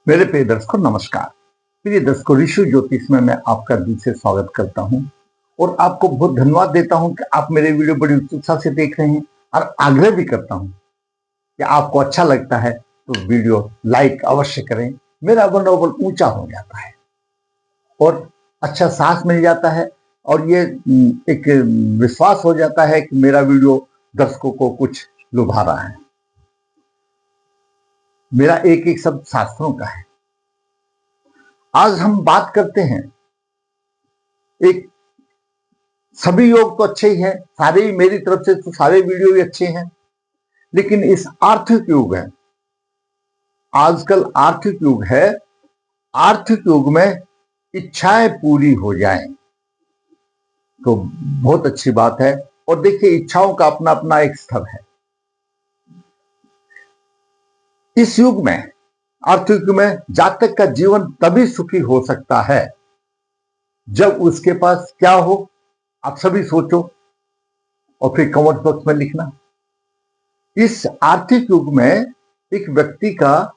मेरे प्रिय दर्शकों नमस्कार। प्रिय दर्शकों, ऋषि ज्योतिष में मैं आपका दिल से स्वागत करता हूं और आपको बहुत धन्यवाद देता हूं कि आप मेरे वीडियो बड़ी उत्सुकता से देख रहे हैं और आग्रह भी करता हूं कि आपको अच्छा लगता है तो वीडियो लाइक अवश्य करें। मेरा मनोबल ऊंचा हो जाता है और अच्छा साहस मिल जाता है और ये एक विश्वास हो जाता है कि मेरा वीडियो दर्शकों को कुछ लुभा रहा है। मेरा एक एक शब्द शास्त्रों का है। आज हम बात करते हैं एक सभी योग तो अच्छे ही हैं, सारे ही मेरी तरफ से तो सारे वीडियो भी अच्छे हैं, लेकिन इस आर्थिक युग है, आजकल आर्थिक युग है, आर्थिक युग में इच्छाएं पूरी हो जाएं तो बहुत अच्छी बात है। और देखिए, इच्छाओं का अपना अपना एक स्तर है। इस युग में, आर्थिक युग में, जातक का जीवन तभी सुखी हो सकता है जब उसके पास क्या हो। आप सभी सोचो और फिर कमेंट बॉक्स में लिखना। इस आर्थिक युग में एक व्यक्ति का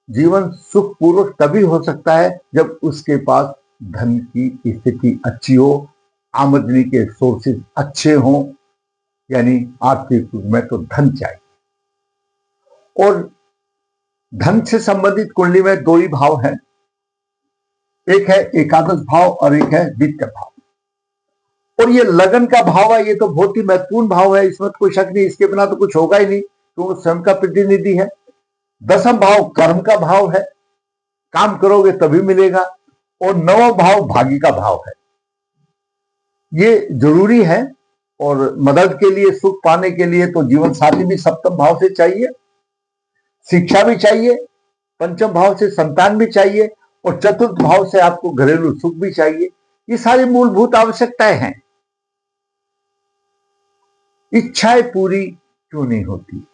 जीवन सुखपूर्वक तभी हो सकता है जब उसके पास धन की स्थिति अच्छी हो, आमदनी के सोर्सेज अच्छे हों। यानी आर्थिक युग में तो धन चाहिए। और धन से संबंधित कुंडली में दो ही भाव हैं, एक है एकादश भाव और एक है द्वितीय भाव। और ये लगन का भाव है, ये तो बहुत ही महत्वपूर्ण भाव है, इसमें तो कोई शक नहीं, इसके बिना तो कुछ होगा ही नहीं, क्योंकि स्वयं का प्रतिनिधि है। दसम भाव कर्म का भाव है, काम करोगे तभी मिलेगा। और नवम भाव भाग्य का भाव है। ये जरूरी है। और मदद के लिए, सुख पाने के लिए तो जीवन साथी भी सप्तम भाव से चाहिए, शिक्षा भी चाहिए, पंचम भाव से संतान भी चाहिए और चतुर्थ भाव से आपको घरेलू सुख भी चाहिए। ये सारी मूलभूत आवश्यकताएं हैं। इच्छाएं पूरी क्यों नहीं होती?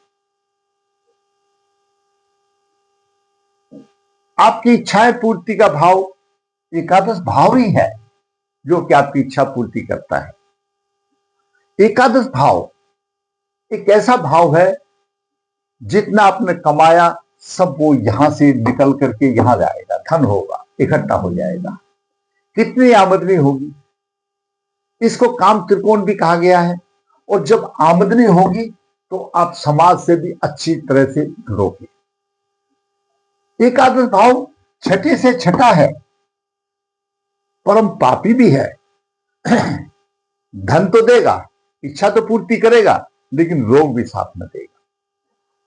आपकी इच्छाएं पूर्ति का भाव एकादश भाव ही है जो कि आपकी इच्छा पूर्ति करता है। एकादश भाव एक ऐसा भाव है, जितना आपने कमाया सब वो यहां से निकल करके यहां जाएगा, धन होगा, इकट्ठा हो जाएगा। कितनी आमदनी होगी, इसको काम त्रिकोण भी कहा गया है। और जब आमदनी होगी तो आप समाज से भी अच्छी तरह से जुड़ोगे। एकादश भाव छठे से छठा है, परम पापी भी है। धन तो देगा, इच्छा तो पूर्ति करेगा, लेकिन रोग भी साथ में देगा।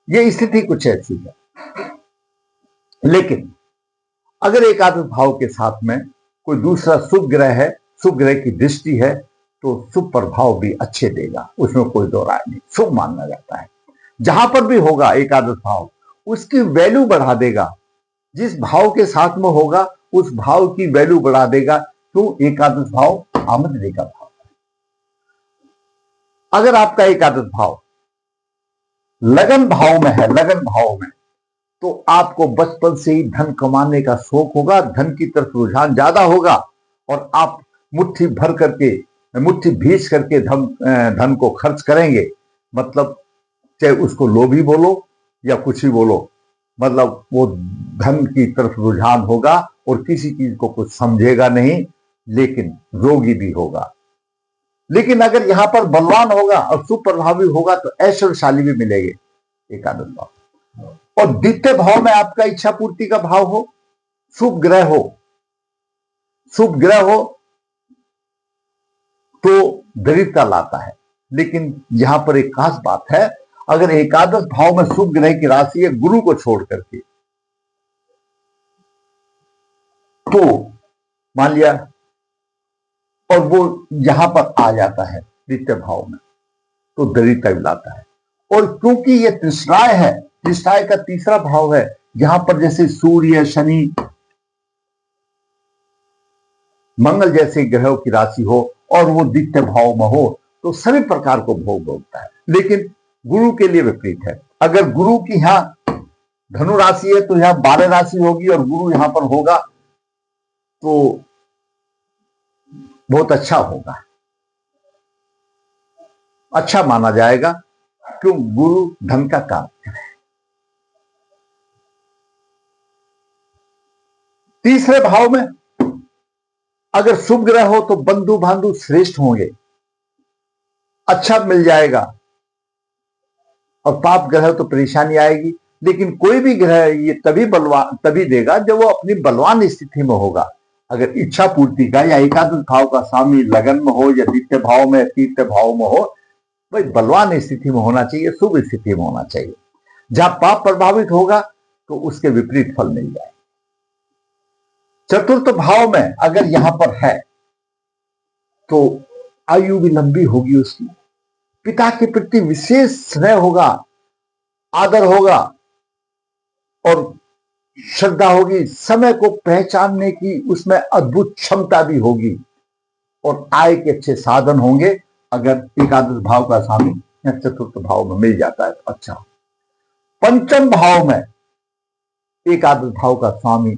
ये स्थिति कुछ ऐसी है। लेकिन अगर एकादश भाव के साथ में कोई दूसरा शुभ ग्रह है, शुभ ग्रह की दृष्टि है, तो शुभ प्रभाव भी अच्छे देगा, उसमें कोई दो राय नहीं, शुभ माना जाता है। जहां पर भी होगा एकादश भाव, उसकी वैल्यू बढ़ा देगा। जिस भाव के साथ में होगा उस भाव की वैल्यू बढ़ा देगा। क्यों? एकादश भाव आमदनी का भाव। अगर आपका एकादश भाव लगन भाव में है, लगन भाव में, तो आपको बचपन से ही धन कमाने का शौक होगा, धन की तरफ रुझान ज्यादा होगा और आप मुट्ठी भर करके, मुट्ठी भींच करके धन को खर्च करेंगे। मतलब चाहे उसको लोभी बोलो या कुछ भी बोलो, मतलब वो धन की तरफ रुझान होगा और किसी चीज को कुछ समझेगा नहीं, लेकिन रोगी भी होगा। लेकिन अगर यहां पर बलवान होगा और सुप्रभावी होगा तो ऐश्वर्यशाली भी मिलेंगे एकादश भाव। और द्वितीय भाव में आपका इच्छा पूर्ति का भाव हो, शुभ ग्रह हो, शुभ ग्रह हो तो दरिद्रता लाता है। लेकिन यहां पर एक खास बात है, अगर एकादश भाव में शुभ ग्रह की राशि है गुरु को छोड़ करके, तो मान लिया और वो यहां पर आ जाता है द्वितीय भाव में, तो दरिद्रता भी लाता है। और क्योंकि ये त्रिश्राय है, त्रिश्राय का तीसरा भाव है, यहां पर जैसे सूर्य, शनि, मंगल जैसे ग्रहों की राशि हो और वो द्वितीय भाव में हो तो सभी प्रकार को भोग भोगता है। लेकिन गुरु के लिए विपरीत है। अगर गुरु की यहां धनु राशि है तो यहां 12 राशि होगी और गुरु यहां पर होगा तो बहुत अच्छा होगा, अच्छा माना जाएगा। क्यों? गुरु धन का कारक है। तीसरे भाव में अगर शुभ ग्रह हो तो बंधु बांधु श्रेष्ठ होंगे, अच्छा मिल जाएगा, और पाप ग्रह हो तो परेशानी आएगी। लेकिन कोई भी ग्रह ये तभी देगा जब वो अपनी बलवान स्थिति में होगा। अगर इच्छा पूर्ति का या एकादश भाव का स्वामी लगन में हो या द्वितीय भाव में, तृतीय भाव में हो, भाई बलवान स्थिति में होना चाहिए, शुभ स्थिति में होना चाहिए। जहां पाप प्रभावित होगा तो उसके विपरीत फल मिल जाए। चतुर्थ भाव में अगर यहां पर है तो आयु भी लंबी होगी उसकी, पिता के प्रति विशेष स्नेह होगा, आदर होगा और श्रद्धा होगी, समय को पहचानने की उसमें अद्भुत क्षमता भी होगी, और आय के अच्छे साधन होंगे। अगर एकादश भाव का स्वामी या चतुर्थ भाव में मिल जाता है तो अच्छा। पंचम भाव में एकादश भाव का स्वामी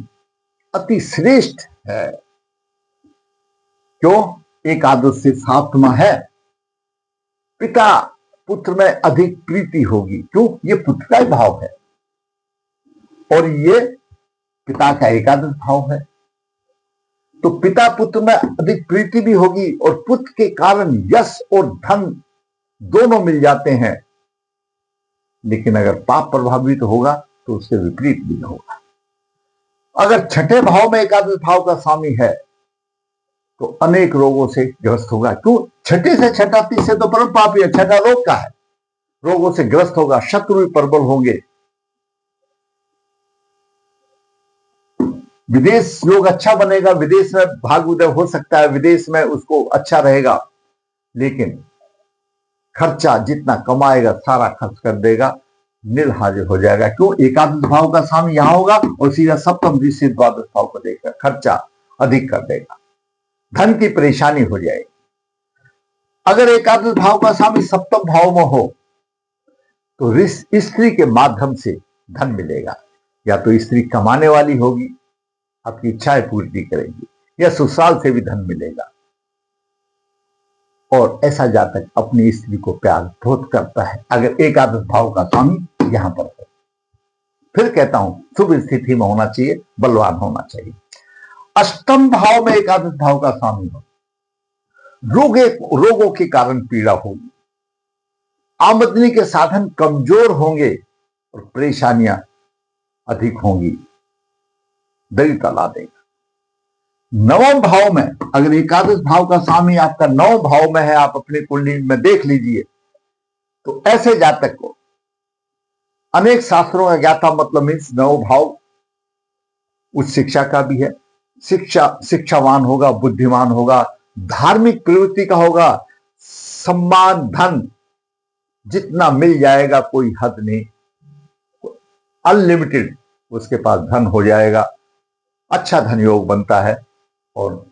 अति श्रेष्ठ है। क्यों? एकादश से सातवां है, पिता पुत्र में अधिक प्रीति होगी। क्यों? ये पुत्र का ही भाव है और ये पिता का एकादश भाव है, तो पिता पुत्र में अधिक प्रीति भी होगी और पुत्र के कारण यश और धन दोनों मिल जाते हैं। लेकिन अगर पाप प्रभावित होगा तो उससे विपरीत भी होगा। अगर छठे भाव में एकादश भाव का स्वामी है तो अनेक रोगों से ग्रस्त होगा। क्यों? छठे से छठा, तीसरे तो परम पापी है, छठा रोग का है, रोगों से ग्रस्त होगा, शत्रु भी प्रबल होंगे। विदेश योग अच्छा बनेगा, विदेश में भाग उदय हो सकता है, विदेश में उसको अच्छा रहेगा, लेकिन खर्चा जितना कमाएगा सारा खर्च कर देगा, नील हाजिर हो जाएगा। क्यों? एकादश भाव का स्वामी यहां होगा और सीधा सप्तम दृष्टि द्वादश भाव को देखकर खर्चा अधिक कर देगा, धन की परेशानी हो जाएगी। अगर एकादश भाव का स्वामी सप्तम भाव में हो तो स्त्री के माध्यम से धन मिलेगा, या तो स्त्री कमाने वाली होगी, आपकी इच्छाएं पूर्ति करेगी, या ससुराल से भी धन मिलेगा। और ऐसा जातक अपनी स्त्री को प्यार बहुत करता है अगर एकादश भाव का स्वामी यहां पर है। फिर कहता हूं शुभ स्थिति में होना चाहिए, बलवान होना चाहिए। अष्टम भाव में एकादश भाव का स्वामी हो, रोगों के कारण पीड़ा होगी, आमदनी के साधन कमजोर होंगे और परेशानियां अधिक होंगी, दरिद्रता ला देगा। नवम भाव में अगर एकादश भाव का स्वामी आपका नवम भाव में है, आप अपनी कुंडली में देख लीजिए, तो ऐसे जातक को अनेक शास्त्रों का ज्ञाता मतलब मीन्स नव भाव उच्च शिक्षा का भी है, शिक्षावान होगा, बुद्धिमान होगा, धार्मिक प्रवृत्ति का होगा, सम्मान धन जितना मिल जाएगा कोई हद नहीं, अनलिमिटेड उसके पास धन हो जाएगा, अच्छा धन योग बनता है और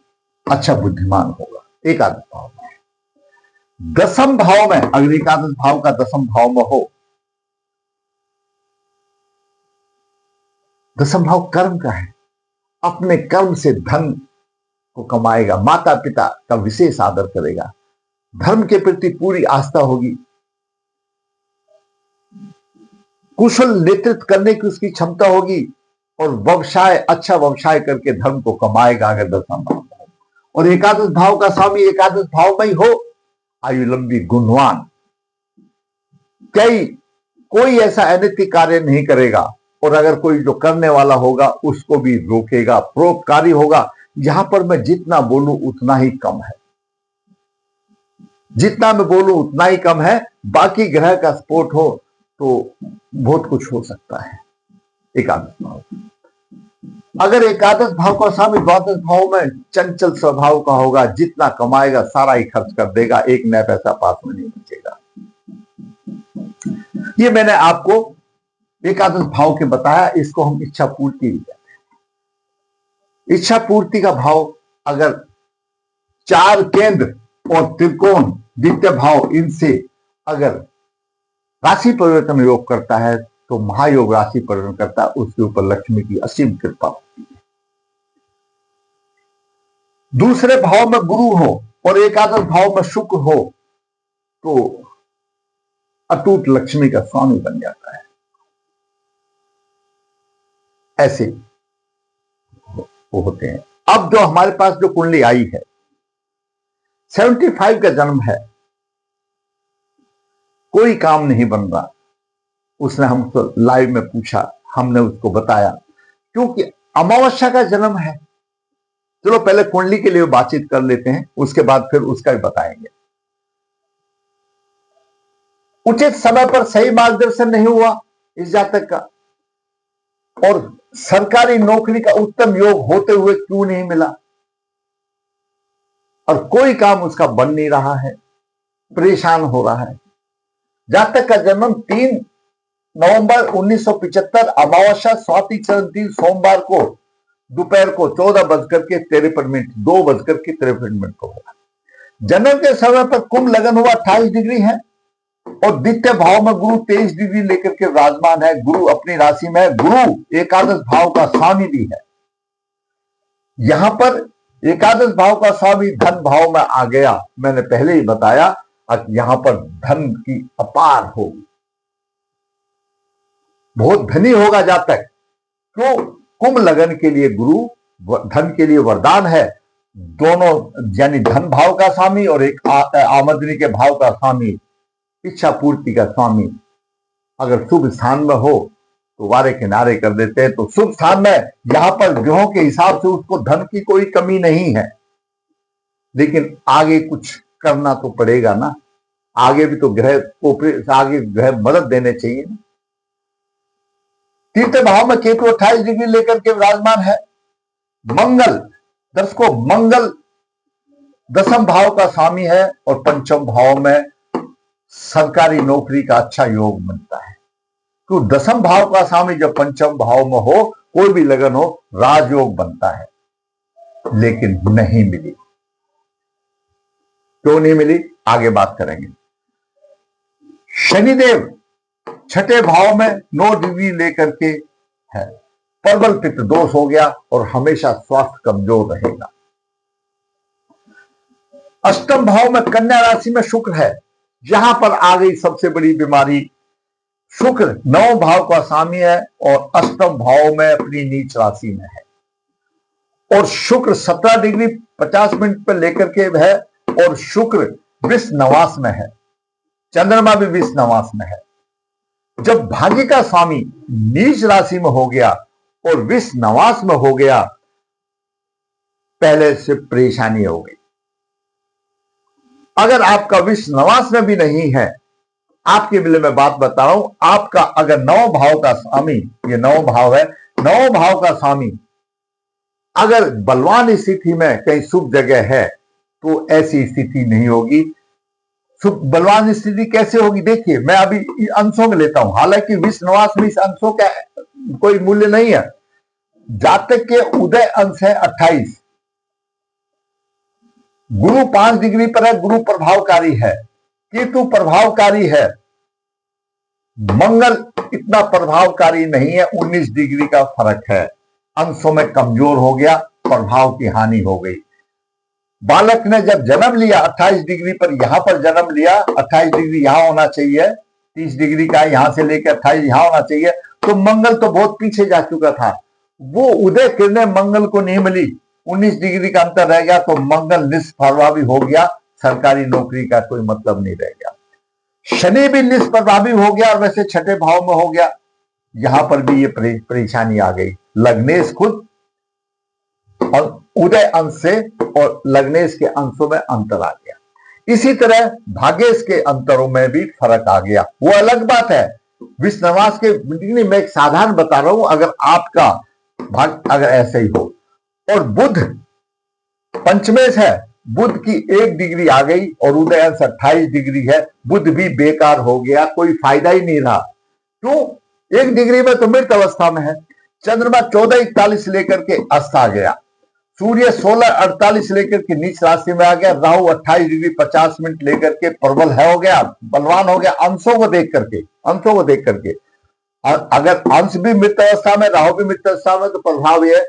अच्छा बुद्धिमान होगा। एकादश भाव में। दसम भाव में अगर एकादश भाव का दसम भाव में हो, दसम भाव कर्म का है, अपने कर्म से धन को कमाएगा, माता पिता का विशेष आदर करेगा, धर्म के प्रति पूरी आस्था होगी, कुशल नेतृत्व करने की उसकी क्षमता होगी और व्यवसाय अच्छा व्यवसाय करके धर्म को कमाएगा अगर दसम भाव में। और एकादश भाव का स्वामी एकादश भाव में ही हो, आयु लंबी, गुणवान, कोई ऐसा अनैतिक कार्य नहीं करेगा, और अगर कोई जो करने वाला होगा उसको भी रोकेगा, परोपकारी होगा। यहां पर मैं जितना बोलूं उतना ही कम है, जितना मैं बोलूं उतना ही कम है। बाकी ग्रह का सपोर्ट हो तो बहुत कुछ हो सकता है। एकादश भाव अगर एकादश भाव का स्वामी द्वादश भाव में चंचल स्वभाव का होगा, जितना कमाएगा सारा ही खर्च कर देगा, एक नया पैसा पास में नहीं बचेगा। ये मैंने आपको एकादश भाव के बताया, इसको हम इच्छा पूर्ति भी कहते हैं। इच्छा पूर्ति का भाव अगर चार केंद्र और त्रिकोण द्वितीय भाव इनसे अगर राशि परिवर्तन योग करता है तो महायोग राशि परिवर्तन करता है, उसके ऊपर लक्ष्मी की असीम कृपा होती है। दूसरे भाव में गुरु हो और एकादश भाव में शुक्र हो तो अटूट लक्ष्मी का स्वामी बन जाता है। ऐसे वो होते हैं। अब जो हमारे पास जो कुंडली आई है, 75 का जन्म है, कोई काम नहीं बन रहा। उसने हमको लाइव में पूछा, हमने उसको बताया क्योंकि अमावस्या का जन्म है। चलो पहले कुंडली के लिए बातचीत कर लेते हैं, उसके बाद फिर उसका भी बताएंगे। उचित समय पर सही मार्गदर्शन नहीं हुआ इस जातक का, और सरकारी नौकरी का उत्तम योग होते हुए क्यों नहीं मिला, और कोई काम उसका बन नहीं रहा है, परेशान हो रहा है। जातक का जन्म 3 नवंबर 1975 अमावस्या स्वाति चरण सोमवार को दोपहर को 14:53 2:53 को हुआ। जन्म के समय पर कुंभ लगन हुआ 28 डिग्री है, और द्वितीय भाव में गुरु 23 डिग्री लेकर के विराजमान है। गुरु अपनी राशि में है, गुरु एकादश भाव का स्वामी भी है। यहां पर एकादश भाव का स्वामी धन भाव में आ गया। मैंने पहले ही बताया यहां पर धन की अपार होगी, बहुत धनी होगा जातक। क्यों? कुंभ लगन के लिए गुरु धन के लिए वरदान है। दोनों यानी धन भाव का स्वामी और एक आमदनी के भाव का स्वामी, इच्छा पूर्ति का स्वामी अगर शुभ स्थान में हो तो वारे किनारे कर देते हैं। तो शुभ स्थान में यहां पर ग्रहों के हिसाब से उसको धन की कोई कमी नहीं है, लेकिन आगे कुछ करना तो पड़ेगा ना। आगे भी तो आगे ग्रह मदद देने चाहिए ना। तीसरे भाव में केतु 28 डिग्री लेकर के विराजमान है। मंगल, दर्शकों, मंगल दसम भाव का स्वामी है, और पंचम भाव में सरकारी नौकरी का अच्छा योग बनता है। तो दसम भाव का स्वामी जब पंचम भाव में हो, कोई भी लगन हो, राजयोग बनता है, लेकिन नहीं मिली। क्यों नहीं मिली, आगे बात करेंगे। शनिदेव छठे भाव में 9 डिग्री लेकर के है, प्रबल पित्त दोष हो गया, और हमेशा स्वास्थ्य कमजोर रहेगा। अष्टम भाव में कन्या राशि में शुक्र है, यहां पर आ गई सबसे बड़ी बीमारी। शुक्र 9 भाव का स्वामी है और अष्टम भाव में अपनी नीच राशि में है, और शुक्र 17 डिग्री 50 मिनट पर लेकर के है, और शुक्र विष नवास में है, चंद्रमा भी विष नवास में है। जब भाग्य का स्वामी नीच राशि में हो गया और विष नवास में हो गया, पहले से परेशानी हो गई। अगर आपका विष नवास में भी नहीं है, आपके लिए मैं बात बता रहा हूं, आपका अगर 9 भाव का स्वामी, ये 9 भाव है, 9 भाव का स्वामी अगर बलवान स्थिति में कहीं शुभ जगह है, तो ऐसी स्थिति नहीं होगी। बलवान स्थिति कैसे होगी, देखिए मैं अभी अंशों में लेता हूं। हालांकि विष नवास में इस अंशों का कोई मूल्य नहीं है। जातक के उदय अंश है 28, गुरु 5 डिग्री पर है, गुरु प्रभावकारी है, केतु प्रभावकारी है, मंगल इतना प्रभावकारी नहीं है, 19 डिग्री का फर्क है। अंशों में कमजोर हो गया, प्रभाव की हानि हो गई। बालक ने जब जन्म लिया 28 डिग्री पर, यहां पर जन्म लिया, 28 डिग्री यहां होना चाहिए, 30 डिग्री का यहां से लेकर 28 यहां होना चाहिए, तो मंगल तो बहुत पीछे जा चुका था। वो उदय किरणें मंगल को नहीं मिली, 19 डिग्री का अंतर रह गया, तो मंगल निष्प्रभावी हो गया, सरकारी नौकरी का कोई मतलब नहीं रह गया। शनि भी निष्प्रभावी हो गया, और वैसे छठे भाव में हो गया, यहां पर भी ये परेशानी आ गई। लग्नेश खुद और उदय अंश से और लग्नेश के अंशों में अंतर आ गया। इसी तरह भाग्येश के अंतरों में भी फर्क आ गया, वो अलग बात है। विश्ववास के मैं एक साधारण बता रहा हूं, अगर आपका भाग अगर ऐसे ही हो। और बुध पंचमेश है, बुध की 1 डिग्री आ गई, और उदय अंश 28 डिग्री है, बुध भी बेकार हो गया, कोई फायदा ही नहीं रहा। क्यों? 1 डिग्री में तो मृत अवस्था में है। चंद्रमा 14:41 लेकर के अस्त आ गया, सूर्य 16:48 लेकर के नीच राशि में आ गया, राहु 28 डिग्री 50 मिनट लेकर के प्रबल है हो गया, बलवान हो गया, अंशों को देख करके। अगर अंश भी मृत अवस्था में, राहु भी मृत अवस्था में, तो प्रभाव है,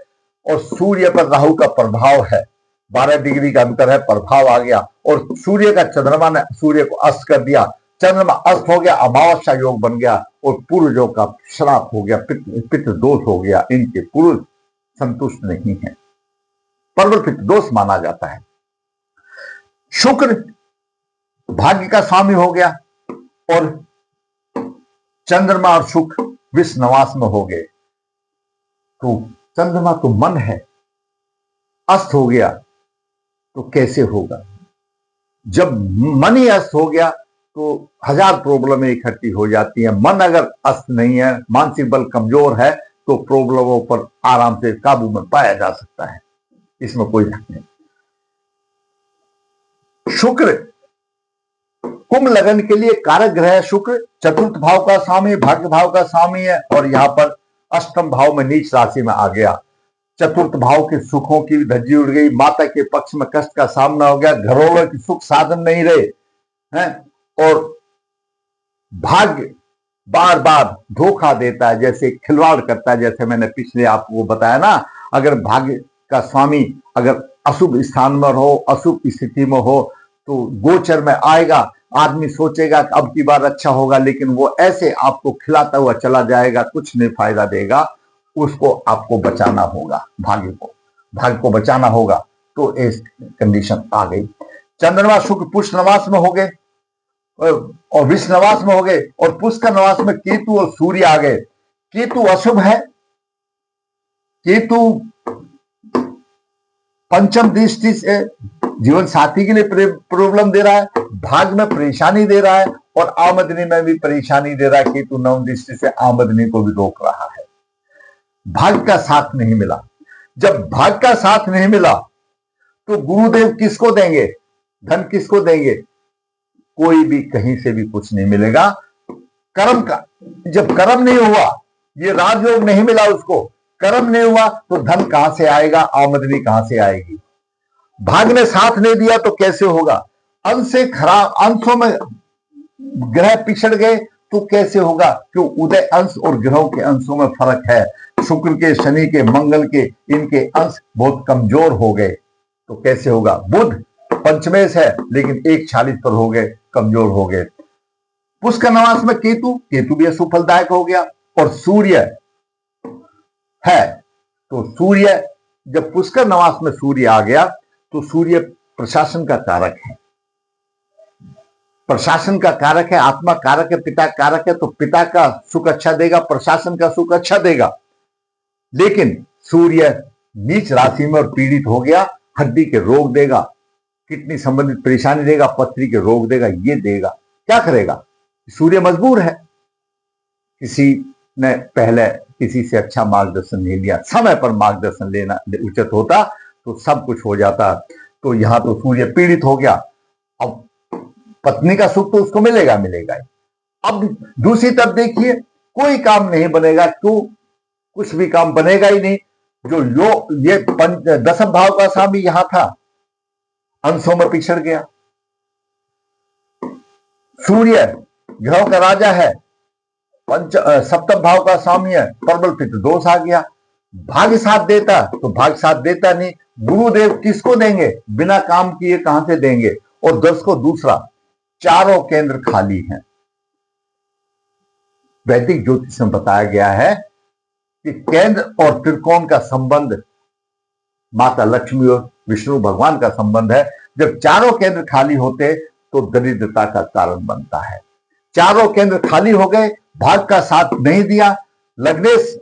और सूर्य पर राहु का प्रभाव है, 12 डिग्री का अंतर है, प्रभाव आ गया। और सूर्य का चंद्रमा ने सूर्य को अस्त कर दिया, चंद्रमा अस्त हो गया, अमावस्या योग बन गया, और पूर्वजों का श्राप हो गया, पितृ दोष हो गया, इनके पुरुष संतुष्ट नहीं है। प्रबल दोष माना जाता है। शुक्र भाग्य का स्वामी हो गया और चंद्रमा और शुक्र विषनवास में हो गए। तो चंद्रमा तो मन है, अस्त हो गया तो कैसे होगा? जब मन ही अस्त हो गया तो हजार प्रॉब्लम इकट्ठी हो जाती है। मन अगर अस्त नहीं है, मानसिक बल कमजोर है, तो प्रॉब्लमों पर आराम से काबू में पाया जा सकता है, इसमें कोई शक नहीं। शुक्र कुंभ लगन के लिए कारक ग्रह है। शुक्र चतुर्थ भाव का स्वामी, भाग्य भाव का स्वामी है और यहां पर अष्टम भाव में नीच राशि में आ गया। चतुर्थ भाव के सुखों की धज्जी उड़ गई, माता के पक्ष में कष्ट का सामना हो गया, घरों की सुख साधन नहीं रहे हैं और भाग्य बार बार धोखा देता है, जैसे खिलवाड़ करता है। जैसे मैंने पिछले आपको बताया ना, अगर भाग्य का स्वामी अगर अशुभ स्थान में हो, अशुभ स्थिति में हो, तो गोचर में आएगा, आदमी सोचेगा कि अब की बार अच्छा होगा, लेकिन वो ऐसे आपको खिलाता हुआ चला जाएगा, कुछ नहीं फायदा देगा। उसको आपको बचाना होगा, भाग्य को बचाना होगा। तो इस कंडीशन आ गई। चंद्रमा शुक्र पुष्य नवास में हो गए और विष नवास में हो गए और पुष्य का नवास में केतु और सूर्य आ गए। केतु अशुभ है, केतु पंचम दृष्टि से जीवन साथी के लिए प्रॉब्लम दे रहा है, भाग्य में परेशानी दे रहा है और आमदनी में भी परेशानी दे रहा है। केतु नवम दृष्टि से आमदनी को भी रोक रहा है। भाग्य का साथ नहीं मिला। जब भाग्य का साथ नहीं मिला तो गुरुदेव किसको देंगे, धन किसको देंगे? कोई भी कहीं से भी कुछ नहीं मिलेगा। कर्म का जब कर्म नहीं हुआ, ये राजयोग नहीं मिला उसको, कर्म नहीं हुआ तो धन कहां से आएगा, आमदनी कहां से आएगी? भाग्य ने साथ नहीं दिया तो कैसे होगा? अंश से खराब अंशों में ग्रह पिछड़ गए तो कैसे होगा? क्यों? उदय अंश और ग्रहों के अंशों में फर्क है। शुक्र के, शनि के, मंगल के, इनके अंश बहुत कमजोर हो गए तो कैसे होगा? बुध पंचमेश है लेकिन 1/46 पर हो गए, कमजोर हो गए। पुष्य का नवास में केतु भी असुफलदायक हो गया और सूर्य है। तो सूर्य जब पुष्कर नवास में सूर्य आ गया तो सूर्य प्रशासन का कारक है, प्रशासन का कारक है, आत्मा कारक है, पिता कारक है। तो पिता का सुख अच्छा देगा, प्रशासन का सुख अच्छा देगा। लेकिन सूर्य नीच राशि में और पीड़ित हो गया, हड्डी के रोग देगा, किडनी संबंधित परेशानी देगा, पथरी के रोग देगा, ये देगा। क्या करेगा? सूर्य मजबूर है। किसी ने पहले किसी से अच्छा मार्गदर्शन नहीं लिया, समय पर मार्गदर्शन लेना उचित होता तो सब कुछ हो जाता। तो यहां तो सूर्य पीड़ित हो गया। अब पत्नी का सुख तो उसको मिलेगा ही। अब दूसरी तरफ देखिए, कोई काम नहीं बनेगा। क्यों? कुछ भी काम बनेगा ही नहीं। जो ये दसम भाव का स्वामी यहां था, अंशों में पिछड़ गया। सूर्य ग्रहों का राजा है, सप्तम भाव का स्वामी है, प्रबल पितृ दोष आ गया। भाग्य साथ देता तो भाग्य साथ देता नहीं। गुरुदेव किसको देंगे? बिना काम किए कहां से देंगे? और दर्शकों, दूसरा, चारों केंद्र खाली हैं। वैदिक ज्योतिष में बताया गया है कि केंद्र और त्रिकोण का संबंध माता लक्ष्मी और विष्णु भगवान का संबंध है। जब चारों केंद्र खाली होते तो दरिद्रता का कारण बनता है। चारों केंद्र खाली हो गए, भाग्य का साथ नहीं दिया, लग्नेश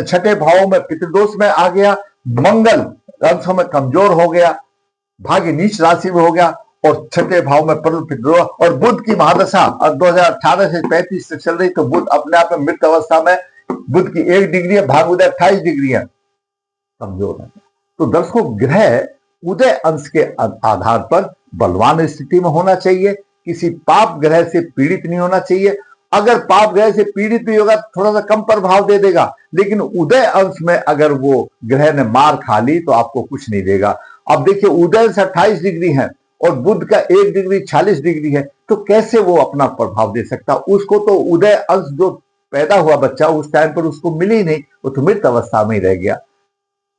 छठे भावों में पितृदोष में आ गया, मंगल अंशों में कमजोर हो गया, भाग्य नीच राशि में हो गया और छठे भाव में प्रबल पितृदोष। और बुध की महादशा 2018 से 35 से चल रही, तो बुध अपने आप में मृत अवस्था में, बुध की 1 डिग्री है, भाग उदय 28 डिग्री है, कमजोर है। तो दर्शकों, ग्रह उदय अंश के आधार पर बलवान स्थिति में होना चाहिए, किसी पाप ग्रह से पीड़ित नहीं होना चाहिए। अगर पाप ग्रह से पीड़ित भी होगा थोड़ा सा कम प्रभाव दे देगा, लेकिन उदय अंश में अगर वो ग्रह ने मार खा ली तो आपको कुछ नहीं देगा। अब देखिए, उदय से 28 डिग्री है और बुध का 1 डिग्री 40 डिग्री है, तो कैसे वो अपना प्रभाव दे सकता? उसको तो उदय अंश जो पैदा हुआ बच्चा उस टाइम पर उसको मिली नहीं, वो तो मृत अवस्था में ही रह गया।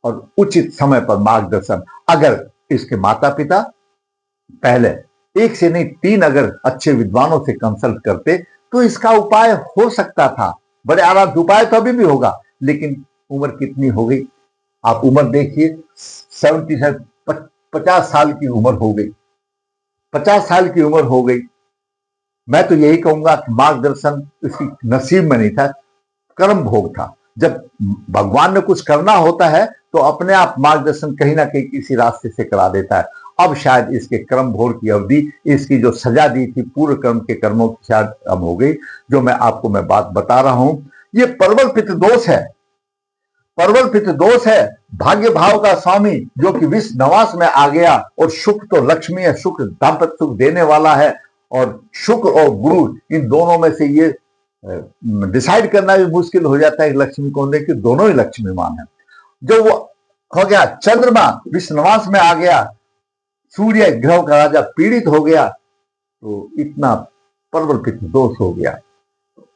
और उचित समय पर मार्गदर्शन, अगर इसके माता पिता पहले 1 से नहीं 3 अगर अच्छे विद्वानों से कंसल्ट करते तो इसका उपाय हो सकता था। बड़े आराम से उपाय तो अभी भी होगा, लेकिन उम्र कितनी हो गई? आप उम्र देखिए, 70 से 50 साल की उम्र हो गई, 50 साल की उम्र हो गई। मैं तो यही कहूंगा कि मार्गदर्शन इसकी नसीब में नहीं था, कर्म भोग था। जब भगवान ने कुछ करना होता है तो अपने आप मार्गदर्शन कहीं ना कहीं किसी रास्ते से करा देता है। अब शायद इसके कर्म भोग की अवधि, इसकी जो सजा दी थी पूर्व कर्म के कर्मों की शायद अब हो गई। जो मैं आपको बात बता रहा हूं, ये परवल पित्त दोष है। परवल पित्त दोष है। भाग्य भाव का स्वामी जो कि विष नवास में आ गया, और शुक्र तो लक्ष्मी है, शुक्र दाम्पत्य सुख देने वाला है, और शुक्र और गुरु इन दोनों में से ये डिसाइड करना भी मुश्किल हो जाता है कि लक्ष्मी कौन है, कि दोनों ही लक्ष्मीमान है। जो वो हो गया, चंद्रमा विश्ववास में आ गया, सूर्य ग्रह का राजा पीड़ित हो गया, तो इतना परवल पित्त दोष हो गया।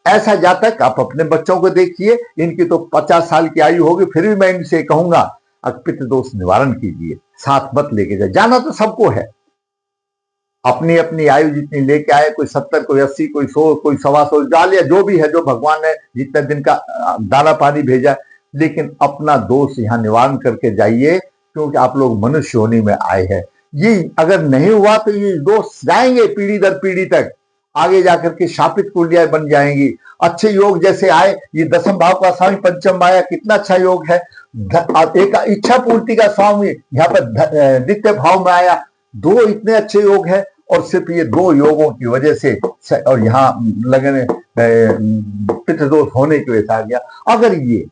ऐसा जातक आप अपने बच्चों को देखिए, इनकी तो 50 साल की आयु होगी, फिर भी मैं इनसे कहूंगा पित्त दोष निवारण कीजिए, साथ मत लेके जाए। जाना तो सबको है, अपनी अपनी आयु जितनी लेके आए, कोई 70, कोई 80, कोई 100, कोई 125, डालिया जो भी है, जो भगवान ने जितने दिन का दाना पानी भेजा, लेकिन अपना दोष यहाँ निवारण करके जाइए, क्योंकि आप लोग मनुष्य होने में आए हैं। ये अगर नहीं हुआ तो ये दोष जाएंगे पीढ़ी दर पीढ़ी तक, आगे जाकर के शापित कुंडलियां बन जाएंगी। अच्छे योग जैसे आए, ये दसम भाव का स्वामी पंचम आया, कितना अच्छा योग है। एक इच्छा पूर्ति का स्वामी यहाँ पर द्वितीय भाव में आया, दो इतने अच्छे योग है, और सिर्फ ये दो योगों की वजह से, और यहाँ लगने पित्त दोष होने की वजह से आ गया। अगर ये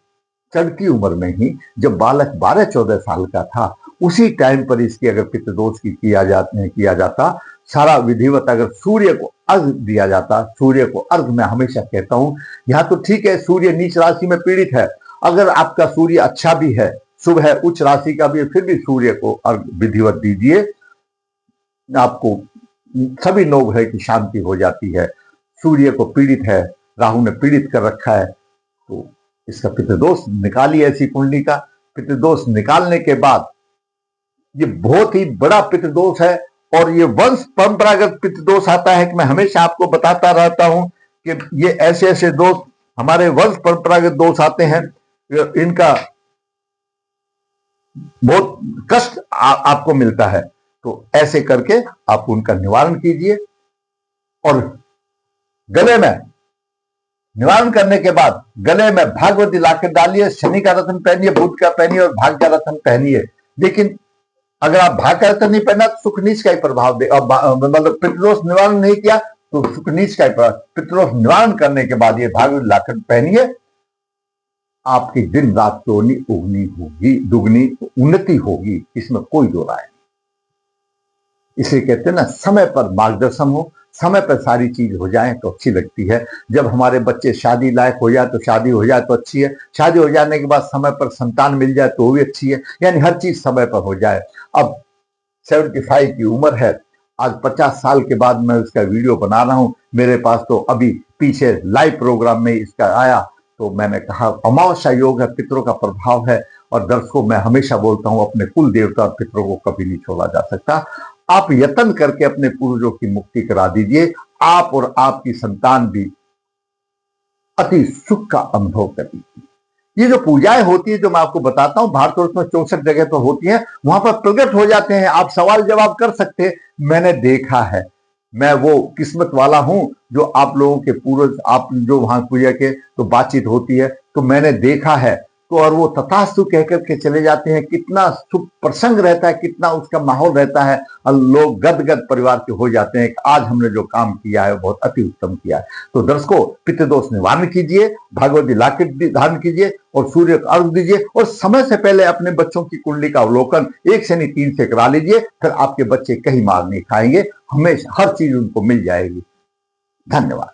चढ़ती उम्र में ही, जब बालक 12-14 साल का था, उसी टाइम पर इसकी अगर पित्त दोष की किया जाता, सारा विधिवत अगर सूर्य को अर्घ दिया जाता, सूर्य को अर्घ मैं हमेशा कहता हूं, यहाँ तो ठीक है सूर्य नीच राशि में पीड़ित है, अगर आपका सूर्य अच्छा भी है, शुभ है, उच्च राशि का भी है, फिर भी सूर्य को अर्घ विधिवत दीजिए, आपको सभी नौ ग्रह की शांति हो जाती है। सूर्य को पीड़ित है, राहु ने पीड़ित कर रखा है, तो इसका पित्त दोष निकालिए। ऐसी कुंडली का पित्त दोष निकालने के बाद, ये बहुत ही बड़ा पित्त दोष है, और ये वंश परंपरागत पित्त दोष आता है कि मैं हमेशा आपको बताता रहता हूं कि ये ऐसे ऐसे दोष हमारे वंश परंपरागत दोष आते हैं, इनका बहुत कष्ट आपको मिलता है। तो ऐसे करके आप उनका निवारण कीजिए, और गले में निवारण करने के बाद गले में भागवती लाकर डालिए, शनि का रत्न पहनिए, बुध का पहनिए, और भाग का रत्न पहनिए। लेकिन अगर आप भाग का रत्न नहीं पहना तो सुख नीच का ही प्रभाव दे, मतलब पितृदोष निवारण नहीं किया तो सुख नीच का ही प्रभाव। पितृदोष निवारण करने के बाद ये भागवती लाकर पहनिए, आपकी दिन रात दोनी उगनी होगी, दुगनी उन्नति होगी, इसमें कोई दो राय नहीं। इसलिए कहते हैं ना, समय पर मार्गदर्शन हो, समय पर सारी चीज हो जाए तो अच्छी लगती है। जब हमारे बच्चे शादी लायक हो जाए तो शादी हो जाए तो अच्छी है, शादी हो जाने के बाद समय पर संतान मिल जाए तो भी अच्छी है, यानी हर चीज समय पर हो जाए। अब 75 की उम्र है, आज 50 साल के बाद मैं इसका वीडियो बना रहा हूं। मेरे पास तो अभी पीछे लाइव प्रोग्राम में इसका आया, तो मैंने कहा अमावस्या योग है, पितरों का प्रभाव है, और दर्शकों मैं हमेशा बोलता हूं अपने कुल देवता और पितरों को कभी नहीं छोड़ा जा सकता। आप यत्न करके अपने पूर्वजों की मुक्ति करा दीजिए, आप और आपकी संतान भी अति सुख का अनुभव करेगी। ये जो पूजाएं होती है, जो मैं आपको बताता हूं, भारतवर्ष में 64 जगह पर होती है, वहां पर प्रकट हो जाते हैं, आप सवाल जवाब कर सकते हैं। मैंने देखा है, मैं वो किस्मत वाला हूं जो आप लोगों के पूर्वज, आप जो वहां पूजा के तो बातचीत होती है, तो मैंने देखा है। तो और वो तथास्तु कहकर के चले जाते हैं, कितना शुभ प्रसंग रहता है, कितना उसका माहौल रहता है, और लोग गदगद परिवार के हो जाते हैं कि आज हमने जो काम किया है बहुत अति उत्तम किया है। तो दर्शकों, पित्त दोष निवारण कीजिए, भागवती लाकिट धारण कीजिए, और सूर्य को अर्घ दीजिए, और समय से पहले अपने बच्चों की कुंडली का अवलोकन 1 से नहीं 3 से करा लीजिए, फिर आपके बच्चे कहीं मार नहीं खाएंगे, हमेशा हर चीज उनको मिल जाएगी। धन्यवाद।